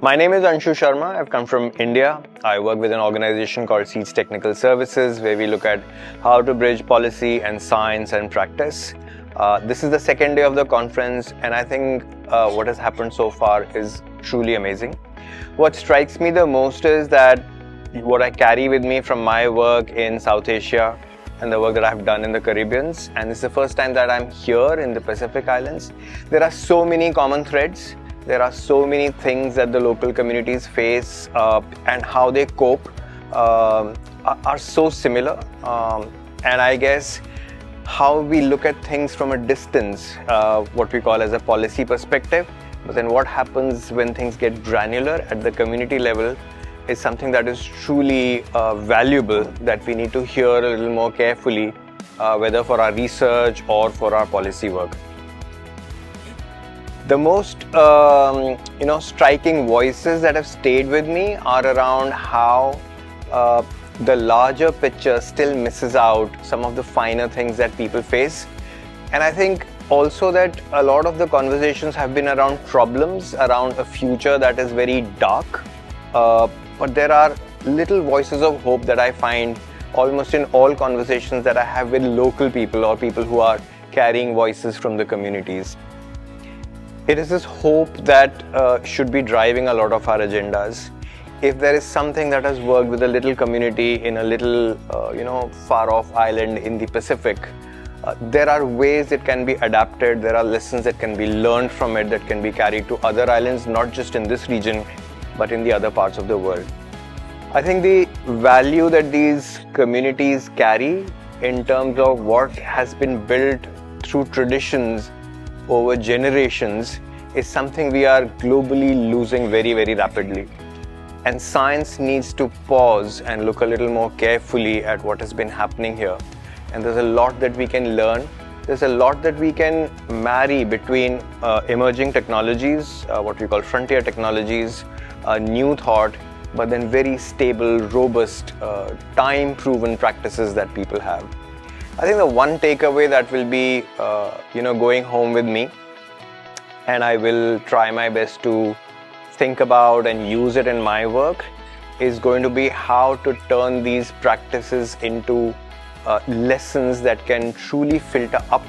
My name is Anshu Sharma. I've come from India. I work with an organization called STS Technical Services, where we look at how to bridge policy and science and practice. This is the second day of the conference, and I think what has happened so far is truly amazing. What strikes me the most is that what I carry with me from my work in South Asia and the work that I've done in the Caribbean, and it's the first time that I'm here in the Pacific Islands. There are so many common threads. There are so many things that the local communities face and how they cope are so similar. And I guess how we look at things from a distance, what we call as a policy perspective, but then what happens when things get granular at the community level is something that is truly valuable, that we need to hear a little more carefully, whether for our research or for our policy work. The most striking voices that have stayed with me are around how the larger picture still misses out some of the finer things that people face. And I think also that a lot of the conversations have been around problems, around a future that is very dark. But there are little voices of hope that I find almost in all conversations that I have with local people or people who are carrying voices from the communities. It is this hope that should be driving a lot of our agendas. If there is something that has worked with a little community in a little, far-off island in the Pacific, there are ways it can be adapted. There are lessons that can be learned from it that can be carried to other islands, not just in this region, but in the other parts of the world. I think the value that these communities carry in terms of what has been built through traditions over generations is something we are globally losing very, very rapidly. And science needs to pause and look a little more carefully at what has been happening here. And there's a lot that we can learn. There's a lot that we can marry between emerging technologies, what we call frontier technologies, new thought, but then very stable, robust, time-proven practices that people have. I think the one takeaway that will be, going home with me, and I will try my best to think about and use it in my work, is going to be how to turn these practices into lessons that can truly filter up.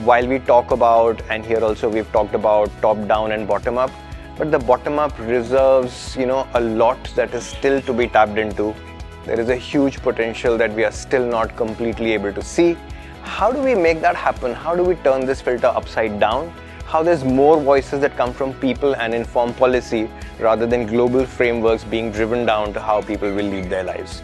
While we talk about, and here also we've talked about top-down and bottom-up, but the bottom-up reserves, a lot that is still to be tapped into. There is a huge potential that we are still not completely able to see. How do we make that happen? How do we turn this filter upside down? How there's more voices that come from people and inform policy rather than global frameworks being driven down to how people will lead their lives.